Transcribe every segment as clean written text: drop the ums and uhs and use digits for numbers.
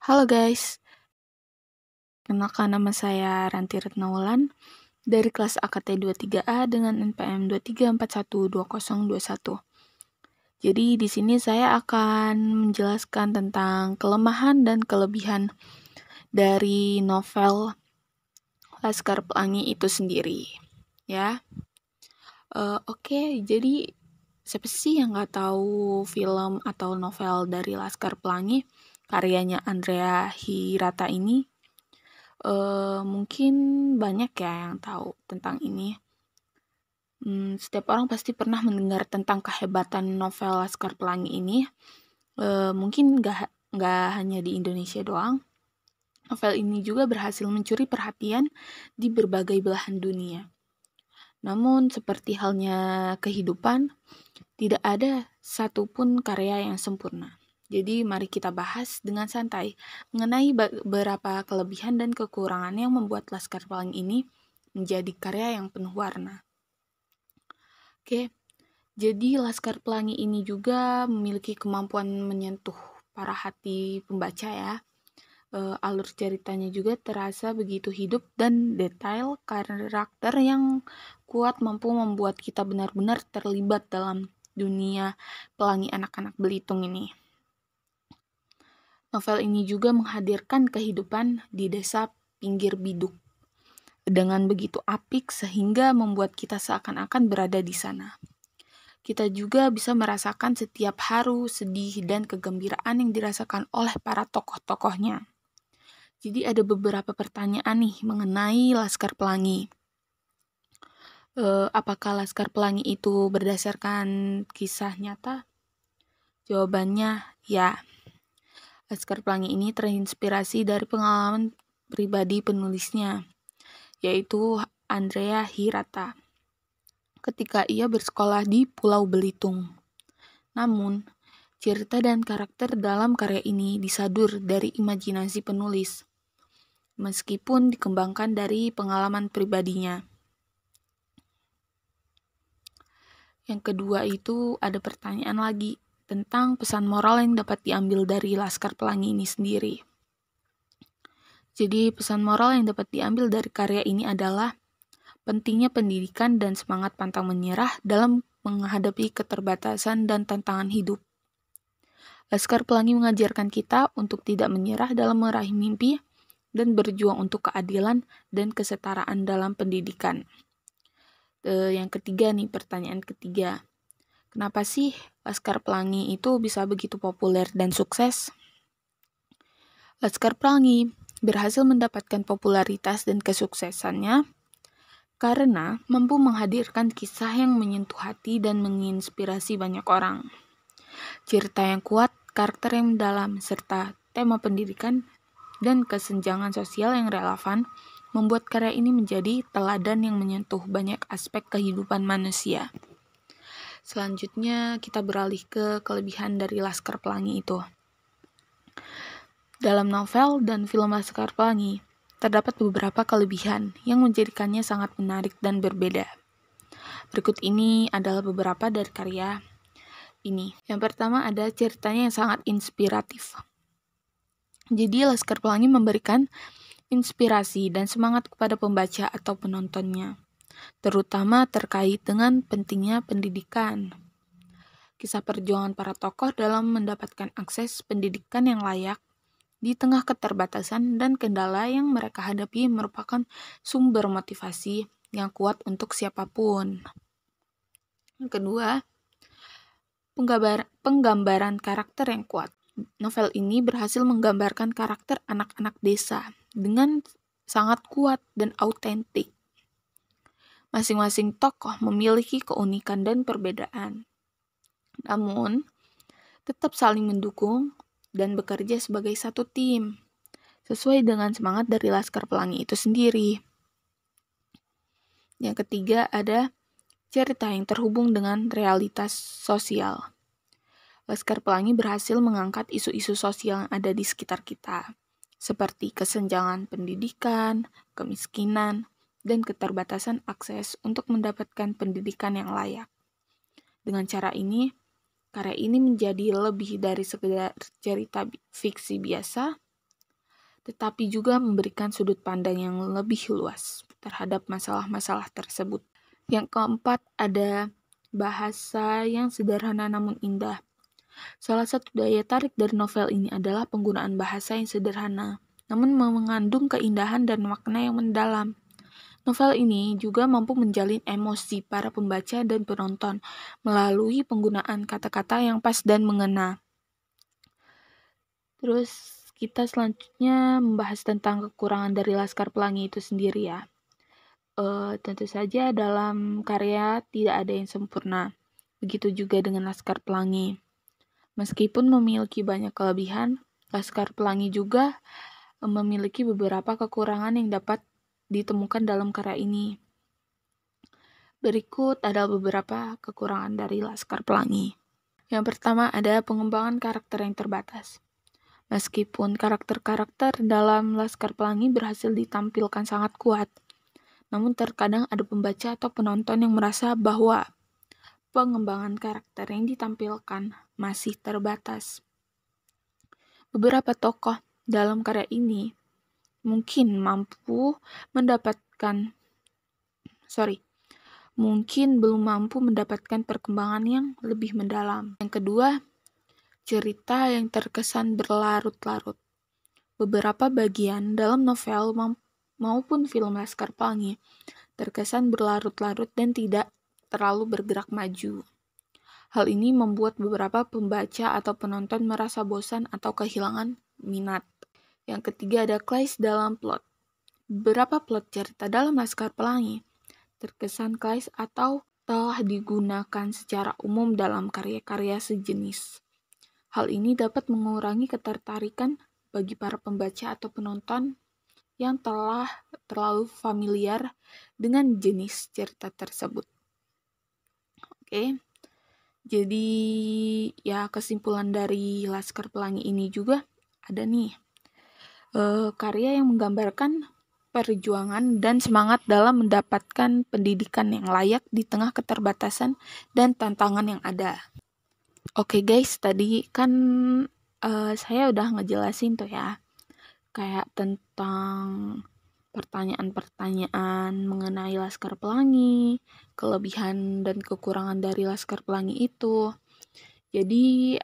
Halo guys, kenalkan nama saya Ranti Retnawulan dari kelas AKT 23A dengan NPM 23412021. Jadi di sini saya akan menjelaskan tentang kelemahan dan kelebihan dari novel Laskar Pelangi itu sendiri. Ya, oke, jadi siapa sih yang nggak tahu film atau novel dari Laskar Pelangi karyanya Andrea Hirata ini? Mungkin banyak ya yang tahu tentang ini. Setiap orang pasti pernah mendengar tentang kehebatan novel Laskar Pelangi ini. Mungkin nggak hanya di Indonesia doang. Novel ini juga berhasil mencuri perhatian di berbagai belahan dunia. Namun seperti halnya kehidupan, tidak ada satupun karya yang sempurna. Jadi mari kita bahas dengan santai mengenai beberapa kelebihan dan kekurangan yang membuat Laskar Pelangi ini menjadi karya yang penuh warna. Oke, jadi Laskar Pelangi ini juga memiliki kemampuan menyentuh para hati pembaca ya. Alur ceritanya juga terasa begitu hidup dan detail, karakter yang kuat mampu membuat kita benar-benar terlibat dalam dunia pelangi anak-anak Belitung ini. Novel ini juga menghadirkan kehidupan di desa pinggir biduk dengan begitu apik sehingga membuat kita seakan-akan berada di sana. Kita juga bisa merasakan setiap haru, sedih, dan kegembiraan yang dirasakan oleh para tokoh-tokohnya. Jadi ada beberapa pertanyaan nih mengenai Laskar Pelangi. Apakah Laskar Pelangi itu berdasarkan kisah nyata? Jawabannya ya. Laskar Pelangi ini terinspirasi dari pengalaman pribadi penulisnya, yaitu Andrea Hirata, ketika ia bersekolah di Pulau Belitung. Namun, cerita dan karakter dalam karya ini disadur dari imajinasi penulis, meskipun dikembangkan dari pengalaman pribadinya. Yang kedua itu ada pertanyaan lagi tentang pesan moral yang dapat diambil dari Laskar Pelangi ini sendiri. Jadi pesan moral yang dapat diambil dari karya ini adalah pentingnya pendidikan dan semangat pantang menyerah dalam menghadapi keterbatasan dan tantangan hidup. Laskar Pelangi mengajarkan kita untuk tidak menyerah dalam meraih mimpi dan berjuang untuk keadilan dan kesetaraan dalam pendidikan. Yang ketiga nih, pertanyaan ketiga. Kenapa sih Laskar Pelangi itu bisa begitu populer dan sukses? Laskar Pelangi berhasil mendapatkan popularitas dan kesuksesannya karena mampu menghadirkan kisah yang menyentuh hati dan menginspirasi banyak orang. Cerita yang kuat, karakter yang mendalam, serta tema pendidikan dan kesenjangan sosial yang relevan membuat karya ini menjadi teladan yang menyentuh banyak aspek kehidupan manusia. Selanjutnya kita beralih ke kelebihan dari Laskar Pelangi itu. Dalam novel dan film Laskar Pelangi, terdapat beberapa kelebihan yang menjadikannya sangat menarik dan berbeda. Berikut ini adalah beberapa dari karya ini. Yang pertama ada ceritanya yang sangat inspiratif. Jadi Laskar Pelangi memberikan inspirasi dan semangat kepada pembaca atau penontonnya, terutama terkait dengan pentingnya pendidikan. Kisah perjuangan para tokoh dalam mendapatkan akses pendidikan yang layak di tengah keterbatasan dan kendala yang mereka hadapi merupakan sumber motivasi yang kuat untuk siapapun. Yang kedua, penggambaran karakter yang kuat. Novel ini berhasil menggambarkan karakter anak-anak desa dengan sangat kuat dan autentik. Masing-masing tokoh memiliki keunikan dan perbedaan, namun tetap saling mendukung dan bekerja sebagai satu tim, sesuai dengan semangat dari Laskar Pelangi itu sendiri. Yang ketiga ada cerita yang terhubung dengan realitas sosial. Laskar Pelangi berhasil mengangkat isu-isu sosial yang ada di sekitar kita, seperti kesenjangan pendidikan, kemiskinan, dan keterbatasan akses untuk mendapatkan pendidikan yang layak. Dengan cara ini, karya ini menjadi lebih dari sekedar cerita fiksi biasa, tetapi juga memberikan sudut pandang yang lebih luas terhadap masalah-masalah tersebut. Yang keempat, ada bahasa yang sederhana namun indah. Salah satu daya tarik dari novel ini adalah penggunaan bahasa yang sederhana, namun mengandung keindahan dan makna yang mendalam. Novel ini juga mampu menjalin emosi para pembaca dan penonton melalui penggunaan kata-kata yang pas dan mengena. Terus kita selanjutnya membahas tentang kekurangan dari Laskar Pelangi itu sendiri ya. Tentu saja dalam karya tidak ada yang sempurna. Begitu juga dengan Laskar Pelangi. Meskipun memiliki banyak kelebihan, Laskar Pelangi juga memiliki beberapa kekurangan yang dapat ditemukan dalam karya ini. Berikut adalah beberapa kekurangan dari Laskar Pelangi. Yang pertama ada pengembangan karakter yang terbatas. Meskipun karakter-karakter dalam Laskar Pelangi berhasil ditampilkan sangat kuat, namun terkadang ada pembaca atau penonton yang merasa bahwa pengembangan karakter yang ditampilkan masih terbatas. Beberapa tokoh dalam karya ini mungkin belum mampu mendapatkan perkembangan yang lebih mendalam. Yang kedua, cerita yang terkesan berlarut-larut. Beberapa bagian dalam novel maupun film Laskar Pelangi terkesan berlarut-larut dan tidak terlalu bergerak maju. Hal ini membuat beberapa pembaca atau penonton merasa bosan atau kehilangan minat. Yang ketiga ada clash dalam plot. Beberapa plot cerita dalam Laskar Pelangi terkesan clash atau telah digunakan secara umum dalam karya-karya sejenis. Hal ini dapat mengurangi ketertarikan bagi para pembaca atau penonton yang telah terlalu familiar dengan jenis cerita tersebut. Oke, jadi ya kesimpulan dari Laskar Pelangi ini juga ada nih. Karya yang menggambarkan perjuangan dan semangat dalam mendapatkan pendidikan yang layak di tengah keterbatasan dan tantangan yang ada. Oke guys, tadi kan saya udah ngejelasin tuh ya, kayak tentang pertanyaan-pertanyaan mengenai Laskar Pelangi, kelebihan dan kekurangan dari Laskar Pelangi itu. Jadi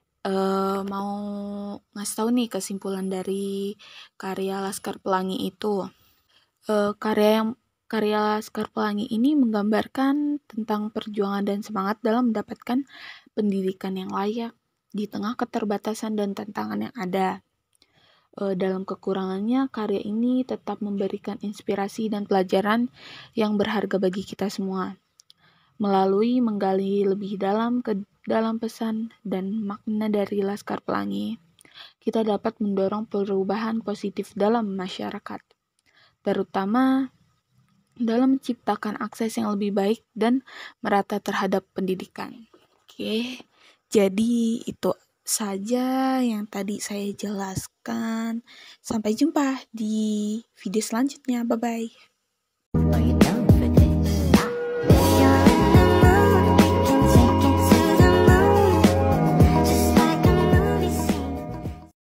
mau ngasih tahu nih kesimpulan dari karya Laskar Pelangi itu. Karya Laskar Pelangi ini menggambarkan tentang perjuangan dan semangat dalam mendapatkan pendidikan yang layak di tengah keterbatasan dan tantangan yang ada. Dalam kekurangannya, karya ini tetap memberikan inspirasi dan pelajaran yang berharga bagi kita semua. Melalui menggali lebih dalam ke dalam pesan dan makna dari Laskar Pelangi, kita dapat mendorong perubahan positif dalam masyarakat, terutama dalam menciptakan akses yang lebih baik dan merata terhadap pendidikan. Oke, jadi itu saja yang tadi saya jelaskan. Sampai jumpa di video selanjutnya. Bye-bye.